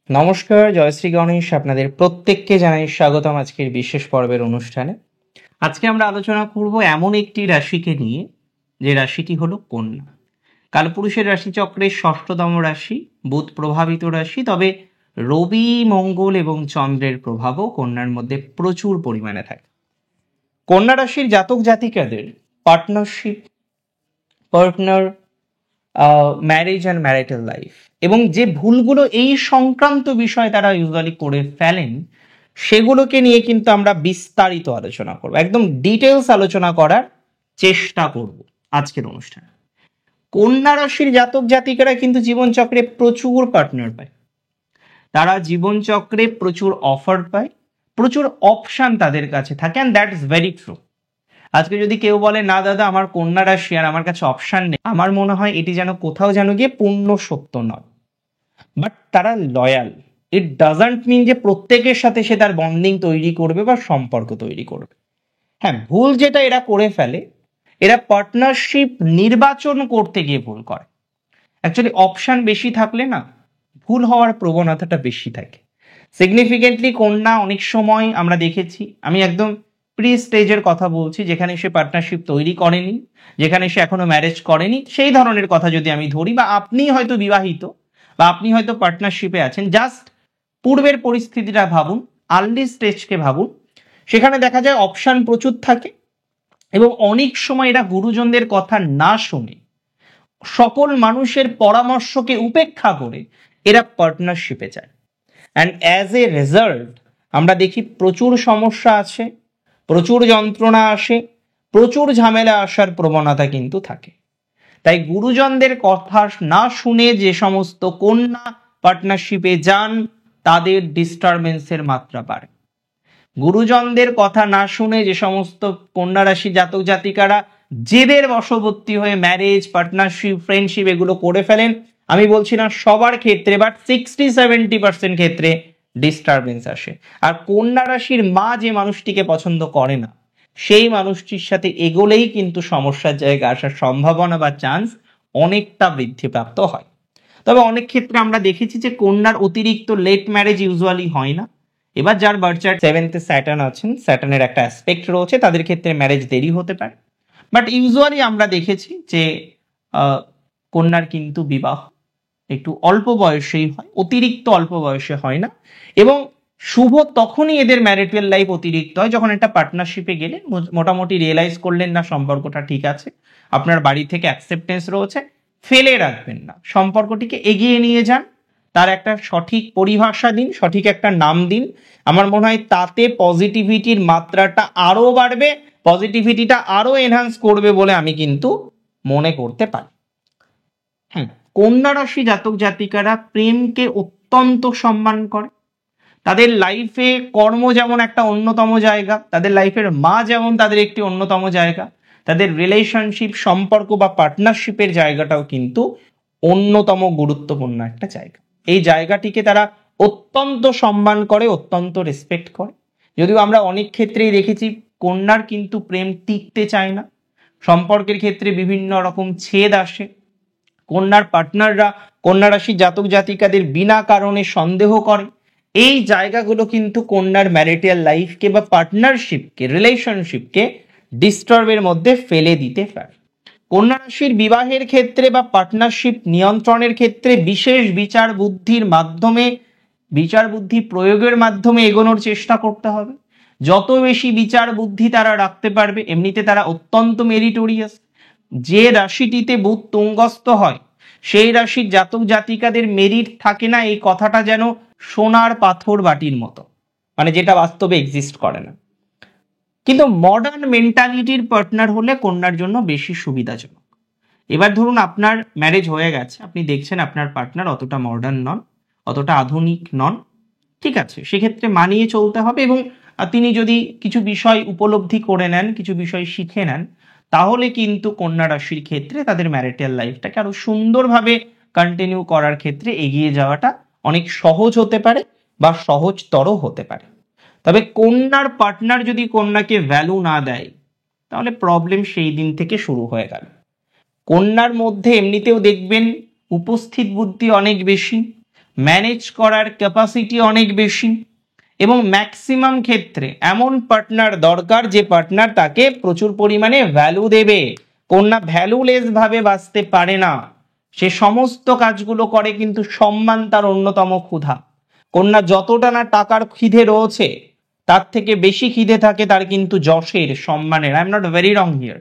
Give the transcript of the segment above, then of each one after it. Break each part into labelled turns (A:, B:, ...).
A: নমস্কার, জয়শ্রী গণেশ আপনাদের প্রত্যেককে জানাই স্বাগতম আজকের বিশেষ পর্বের অনুষ্ঠানে। আজকে আমরা আলোচনা করব এমন একটি রাশিকে নিয়ে, যে রাশিটি হলো কন্যা। কালপুরুষের রাশিচক্রের ষষ্ঠতম রাশি, বুধ প্রভাবিত রাশি। তবে রবি, মঙ্গল এবং চন্দ্রের প্রভাবও কন্যার মধ্যে প্রচুর পরিমাণে থাকে। কন্যা রাশির জাতক জাতিকাদের partner, marriage and marital life এবং যে ভুলগুলো এই সংক্রান্ত বিষয়ে তারা ইউজুয়ালি করে ফেলেন, সেগুলোকে নিয়ে কিন্তু আমরা বিস্তারিত আলোচনা করব, একদম ডিটেলস আলোচনা করার চেষ্টা করব আজকের অনুষ্ঠানে। কন্যা রাশির জাতক জাতিকারা কিন্তু জীবনচক্রে প্রচুর পার্টনার পায়, তারা জীবনচক্রে প্রচুর অফার পায়, প্রচুর অপশান তাদের কাছে থাকে, and that is very true. আজকে যদি কেউ বলে না দাদা আমার কন্যা রাশি আর আমার কাছে অপশান নেই, আমার মনে হয় এটি যেন কোথাও যেন গিয়ে পূর্ণ সত্য নয়। বাট তারা লয়াল, ইট ডাজন্ট মিন যে প্রত্যেকের সাথে সে তার বন্ডিং তৈরি করবে বা সম্পর্ক তৈরি করবে। হ্যাঁ, ভুল যেটা এরা করে ফেলে, এরা পার্টনারশিপ নির্বাচন করতে গিয়ে ভুল করে। অ্যাকচুয়ালি অপশান বেশি থাকলে না, ভুল হওয়ার প্রবণতাটা বেশি থাকে। সিগনিফিকেন্টলি কন্যা অনেক সময় আমরা দেখেছি, আমি একদম প্রি স্টেজের কথা বলছি, যেখানে সে পার্টনারশিপ তৈরি করেনি, যেখানে সে এখনো ম্যারেজ করেনি, সেই ধরনের কথা যদি আমি ধরি, বা আপনি হয়তো বিবাহিত বা আপনি হয়তো পার্টনারশিপে আছেন, জাস্ট পূর্বের পরিস্থিতিটা ভাবুন, আর্লি স্টেজকে ভাবুন। সেখানে দেখা যায় অপশান প্রচুর থাকে এবং অনেক সময় এরা গুরুজনদের কথা না শুনে, সকল মানুষের পরামর্শকে উপেক্ষা করে এরা পার্টনারশিপে যায়। অ্যান্ড অ্যাজ এ রেজাল্ট আমরা দেখি প্রচুর সমস্যা আছে, প্রচুর যন্ত্রণা আসে, প্রচুর ঝামেলা আসার প্রবণতা কিন্তু থাকে। তাই গুরুজনদের কথা না শুনে যে সমস্ত কন্যা পার্টনারশিপে যান, তাদের ডিস্টারবেন্সের মাত্রা বাড়ে। গুরুজনদের কথা না শুনে যে সমস্ত কন্যা রাশি জাতক জাতিকারা জেদের বশবর্তী হয়ে ম্যারেজ, পার্টনারশিপ, ফ্রেন্ডশিপ এগুলো করে ফেলেন, আমি বলছি না সবার ক্ষেত্রে, বাট 60-70% ক্ষেত্রে ডিস্টারবেন্স আসে। আর কন্যা রাশির মা যে মানুষটিকে পছন্দ করে না, সেই মানুষটির সাথে এগোলেই কিন্তু সমস্যার জায়গা আসার সম্ভাবনা বা চান্স অনেকটা বৃদ্ধিপ্রাপ্ত হয়। তবে অনেক ক্ষেত্রে আমরা দেখেছি যে কন্যার অতিরিক্ত লেট ম্যারেজ ইউজুয়ালি হয় না। এবার যার বার্চার 7th-এ স্যাটার্ন আছেন, স্যাটার্নের একটা অ্যাসপেক্ট রয়েছে, তাদের ক্ষেত্রে ম্যারেজ দেরি হতে পারে। বাট ইউজুয়ালি আমরা দেখেছি যে কন্যার কিন্তু বিবাহ একটু অল্প বয়সেই হয়, অতিরিক্ত অল্প বয়সে হয় না। এবং শুভ তখনই এদের ম্যারিটাল লাইফ অতিরিক্ত হয় যখন একটা পার্টনারশিপে গেলে মোটামুটি রিয়েলাইজ করলেন না সম্পর্কটা ঠিক আছে, আপনার বাড়ি থেকে অ্যাকসেপ্টেন্স রয়েছে, ফেলে রাখবেন না, সম্পর্কটিকে এগিয়ে নিয়ে যান, তার একটা সঠিক পরিভাষা দিন, সঠিক একটা নাম দিন। আমার মনে হয় তাতে পজিটিভিটির মাত্রাটা আরো বাড়বে, পজিটিভিটিটা আরো এনহান্স করবে বলে আমি কিন্তু মনে করতে পারি। হ্যাঁ, কন্যা রাশি জাতক জাতিকারা প্রেমকে অত্যন্ত সম্মান করে। তাদের লাইফে কর্ম যেমন একটা অন্যতম জায়গা, তাদের লাইফের মা যেমন তাদের একটি অন্যতম জায়গা, তাদের রিলেশনশিপ, সম্পর্ক বা পার্টনারশিপের জায়গাটাও কিন্তু অন্যতম গুরুত্বপূর্ণ একটা জায়গা। এই জায়গাটিকে তারা অত্যন্ত সম্মান করে, অত্যন্ত রেসপেক্ট করে। যদিও আমরা অনেক ক্ষেত্রেই দেখেছি কন্যার কিন্তু প্রেম টিকতে চায় না, সম্পর্কের ক্ষেত্রে বিভিন্ন রকম ছেদ আসে, কন্যার পার্টনাররা কন্যা রাশি জাতক জাতিকাদের বিনা কারণে সন্দেহ করে। এই জায়গাগুলো কিন্তু কন্যার ম্যারিটাল লাইফকে বা পার্টনারশিপকে, রিলেশনশিপকে ডিস্টার্বের মধ্যে ফেলে দিতে পারে। কন্যা রাশির বিবাহের ক্ষেত্রে বা পার্টনারশিপ নিয়ন্ত্রণের ক্ষেত্রে বিশেষ বিচার বুদ্ধির মাধ্যমে, বিচার বুদ্ধি প্রয়োগের মাধ্যমে এগোনোর চেষ্টা করতে হবে। যত বেশি বিচার বুদ্ধি তারা রাখতে পারবে, এমনিতে তারা অত্যন্ত মেরিটোরিয়াস। যে রাশিটিতে বুধ তুঙ্গস্থ হয়, সেই রাশির জাতক জাতিকাদের মেরিট থাকে না, এই কথাটা যেন সোনার পাথর বাটির মতো, মানে যেটা বাস্তবে এক্সিস্ট করে না। কিন্তু মডার্ন মেন্টালিটির পার্টনার হলে কন্যার জন্য বেশি সুবিধাজনক। এবার ধরুন আপনার ম্যারেজ হয়ে গেছে, আপনি দেখছেন আপনার পার্টনার অতটা মডার্ন নন, অতটা আধুনিক নন, ঠিক আছে, সেক্ষেত্রে মানিয়ে চলতে হবে। এবং তিনি যদি কিছু বিষয় উপলব্ধি করে নেন, কিছু বিষয় শিখে নেন, তাহলে কিন্তু কন্যা রাশির ক্ষেত্রে তাদের ম্যারিটাল লাইফটাকে আরো সুন্দরভাবে কন্টিনিউ করার ক্ষেত্রে এগিয়ে যাওয়াটা অনেক সহজ হতে পারে বা সহজতর হতে পারে। তবে কন্যার পার্টনার যদি কন্যাকে ভ্যালু না দেয়, তাহলে প্রবলেম সেই দিন থেকে শুরু হয়ে গেল। কন্যার মধ্যে এমনিতেও দেখবেন উপস্থিত বুদ্ধি অনেক বেশি, ম্যানেজ করার ক্যাপাসিটি অনেক বেশি, এবং ম্যাক্সিমাম ক্ষেত্রে এমন পার্টনার দরকার যে পার্টনার তাকে প্রচুর পরিমাণে ভ্যালু দেবে। কন্যা ভ্যালুলেস ভাবে বাঁচতে পারে না, সে সমস্ত কাজগুলো করে কিন্তু সম্মান তার অন্যতম ক্ষুধা। কন্যা যতটা না টাকার খিদে রয়েছে তার থেকে বেশি খিদে থাকে তার কিন্তু যশের, সম্মানের। I am not very wrong here.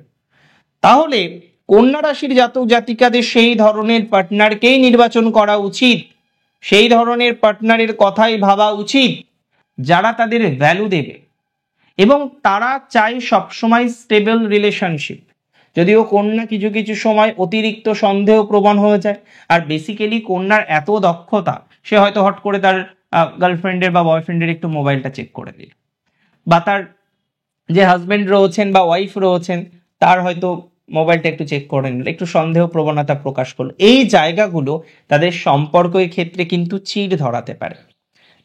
A: তাহলে কন্যা রাশির জাতক জাতিকাদের সেই ধরনের পার্টনারকেই নির্বাচন করা উচিত, সেই ধরনের পার্টনারের কথাই ভাবা উচিত যারা তাদের ভ্যালু দেবে, এবং তারা চায় সবসময় স্টেবল রিলেশনশিপ। যদিও কন্যা কিছু কিছু সময় অতিরিক্ত সন্দেহ প্রবণ হয়ে যায়, আর বেসিক্যালি কন্যার এত দক্ষতা, সে হয়তো হট করে তার গার্লফ্রেন্ডের বা বয়ফ্রেন্ডের একটু মোবাইলটা চেক করে দিল, বা তার যে হাজব্যান্ড রয়েছেন বা ওয়াইফ রয়েছেন তার হয়তো মোবাইলটা একটু চেক করে নিল, একটু সন্দেহ প্রবণতা প্রকাশ করলো। এই জায়গাগুলো তাদের সম্পর্কের ক্ষেত্রে কিন্তু চিড় ধরাতে পারে।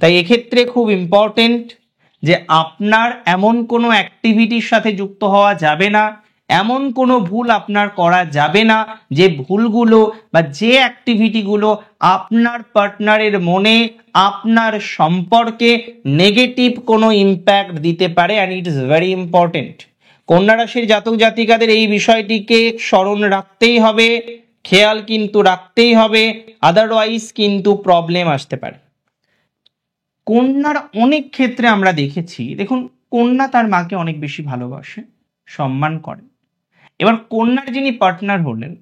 A: তাই এক্ষেত্রে খুব ইম্পর্টেন্ট যে আপনার এমন কোনো অ্যাক্টিভিটির সাথে যুক্ত হওয়া যাবে না, এমন কোনো ভুল আপনার করা যাবে না যে ভুলগুলো বা যে অ্যাক্টিভিটিগুলো আপনার পার্টনারের মনে, আপনার সম্পর্কে নেগেটিভ কোনো ইম্প্যাক্ট দিতে পারে। And it is very important. কন্যা রাশির জাতক জাতিকাদের এই বিষয়টিকে স্মরণ রাখতেই হবে, খেয়াল কিন্তু রাখতেই হবে, আদারওয়াইজ কিন্তু প্রবলেম আসতে পারে। কন্যার অনেক ক্ষেত্রে আমরা দেখেছি, দেখুন, কন্যা তার মাকে অনেক বেশি ভালোবাসে, সম্মান করে। এবার কন্যার যিনি পার্টনার হলেন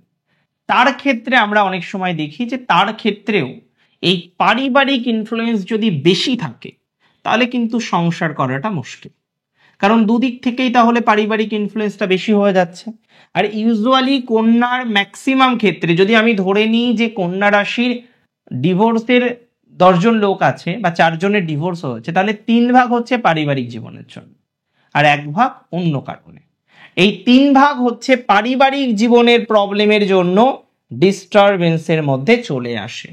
A: তার ক্ষেত্রে আমরা অনেক সময় দেখি যে তার ক্ষেত্রেও এই পারিবারিক ইনফ্লুয়েন্স যদি বেশি থাকে তাহলে কিন্তু সংসার করাটা মুশকিল, কারণ দুদিক থেকেই তাহলে পারিবারিক ইনফ্লুয়েন্সটা বেশি হয়ে যাচ্ছে। আর ইউজুয়ালি কন্যার ম্যাক্সিমাম ক্ষেত্রে, যদি আমি ধরে নিই যে কন্যা রাশির ডিভোর্সের 10 জন লোক আছে বা 4 জনের ডিভোর্স হয়েছে, তাহলে 3 ভাগ হচ্ছে পারিবারিক জীবনের জন্য আর 1 ভাগ অন্য কারণে। এই 3 ভাগ হচ্ছে পারিবারিক জীবনের প্রবলেমের জন্য ডিস্টারবেন্সের মধ্যে চলে আসে।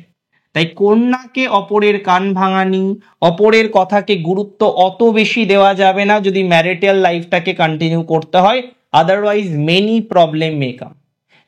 A: তাই কন্যাকে অপরের কান ভাঙানি, অপরের কথাকে গুরুত্ব অত বেশি দেওয়া যাবে না যদি ম্যারিটাল লাইফটাকে কন্টিনিউ করতে হয়, আদারওয়াইজ মেনি প্রবলেম মে কাম।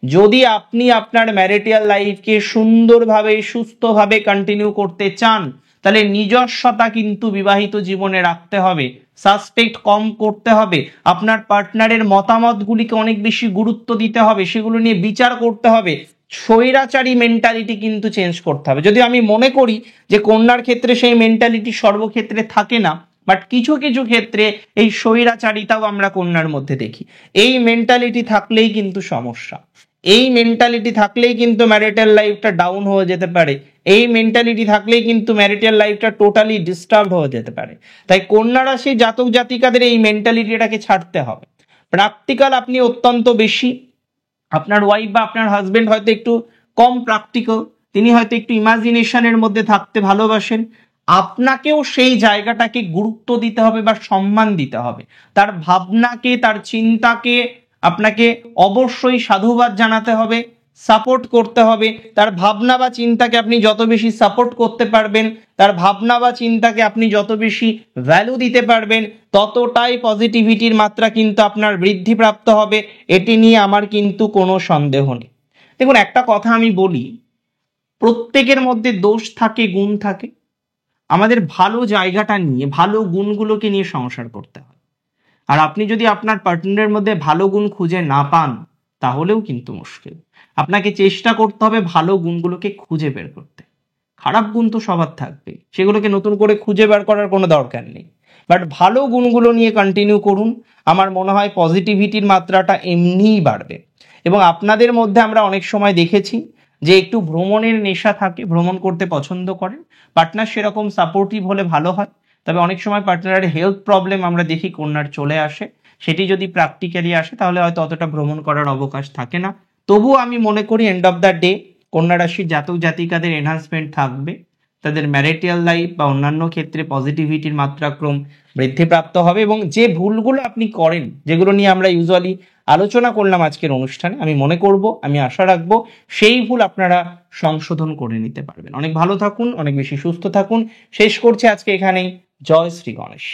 A: যদি আপনি আপনার ম্যারিটাল লাইফকে সুন্দরভাবে সুস্থভাবে কন্টিনিউ করতে চান তাহলে নিজস্বতা কিন্তু বিবাহিত জীবনে রাখতে হবে, সাসপেক্ট কম করতে হবে, আপনার পার্টনারের মতামতগুলিকে অনেক বেশি গুরুত্ব দিতে হবে, সেগুলো নিয়ে বিচার করতে হবে। স্বৈরাচারী মেন্টালিটি কিন্তু চেঞ্জ করতে হবে। যদি আমি মনে করি যে কন্যার ক্ষেত্রে সেই মেন্টালিটি সর্বক্ষেত্রে থাকে না, বাট কিছু কিছু ক্ষেত্রে এই স্বৈরাচারিতাও আমরা কন্যার মধ্যে দেখি। এই মেন্টালিটি থাকলেই কিন্তু সমস্যা, এই মেন্টালিটি থাকলেই কিন্তু ম্যারিটাল লাইফটা ডাউন হয়ে যেতে পারে, এই মেন্টালিটি থাকলেই কিন্তু ম্যারিটাল লাইফটা টোটালি ডিস্টার্ব হয়ে যেতে পারে। তাই কন্যা রাশি জাতক জাতিকাদের এই মেন্টালিটিটাকে ছাড়তে হবে। প্র্যাকটিক্যাল আপনি অত্যন্ত বেশি, আপনার ওয়াইফ বা আপনার হাজবেন্ড হয়তো একটু কম প্র্যাকটিক্যাল, তিনি হয়তো একটু ইমাজিনেশনের মধ্যে থাকতে ভালোবাসেন। আপনাকেও সেই জায়গাটাকে গুরুত্ব দিতে হবে বা সম্মান দিতে হবে, তার ভাবনাকে, তার চিন্তাকে আপনাকে অবশ্যই সাধুবাদ জানাতে হবে, সাপোর্ট করতে হবে। তার ভাবনা বা চিন্তাকে আপনি যত বেশি সাপোর্ট করতে পারবেন, তার ভাবনা বা চিন্তাকে আপনি যত বেশি ভ্যালু দিতে পারবেন, ততটাই পজিটিভিটির মাত্রা কিন্তু আপনার বৃদ্ধিপ্রাপ্ত হবে। এটি নিয়ে আমার কিন্তু কোনো সন্দেহ নেই। দেখুন, একটা কথা আমি বলি, প্রত্যেকের মধ্যে দোষ থাকে, গুণ থাকে। আমাদের ভালো জায়গাটা নিয়ে, ভালো গুণগুলোকে নিয়ে সংসার করতে হয়। আর আপনি যদি আপনার পার্টনারের মধ্যে ভালো গুণ খুঁজে না পান তাহলেও কিন্তু মুশকিল। আপনাকে চেষ্টা করতে হবে ভালো গুণগুলোকে খুঁজে বের করতে। খারাপ গুণ তো সবার থাকবে, সেগুলোকে নতুন করে খুঁজে বের করার কোনো দরকার নেই, বাট ভালো গুণগুলো নিয়ে কন্টিনিউ করুন। আমার মনে হয় পজিটিভিটির মাত্রাটা এমনিই বাড়বে। এবং আপনাদের মধ্যে আমরা অনেক সময় দেখেছি যে একটু ভ্রমণের নেশা থাকে, ভ্রমণ করতে পছন্দ করেন, পার্টনার সেরকম সাপোর্টিভ হলে ভালো হয়। তবে অনেক সময় পার্টনারের হেলথ প্রবলেম আমরা দেখি কন্যার চলে আসে, সেটি যদি প্র্যাকটিক্যালি আসে তাহলে হয়তো অতটা ভ্রমণ করার অবকাশ থাকে না। তবুও আমি মনে করি এন্ড অফ দ্য ডে কন্যা রাশির জাতক জাতিকাদের এনহান্সমেন্ট থাকবে, তাদের ম্যারিটাল লাইফ বা অন্যান্য ক্ষেত্রে পজিটিভিটির মাত্রাক্রম বৃদ্ধিপ্রাপ্ত হবে। এবং যে ভুলগুলো আপনি করেন, যেগুলো নিয়ে আমরা ইউজুয়ালি আলোচনা করলাম আজকের অনুষ্ঠানে, আমি মনে করব, আমি আশা রাখবো সেই ভুল আপনারা সংশোধন করে নিতে পারবেন। অনেক ভালো থাকুন, অনেক বেশি সুস্থ থাকুন। শেষ করছি আজকে এখানেই। জয় শ্রী গণেশ।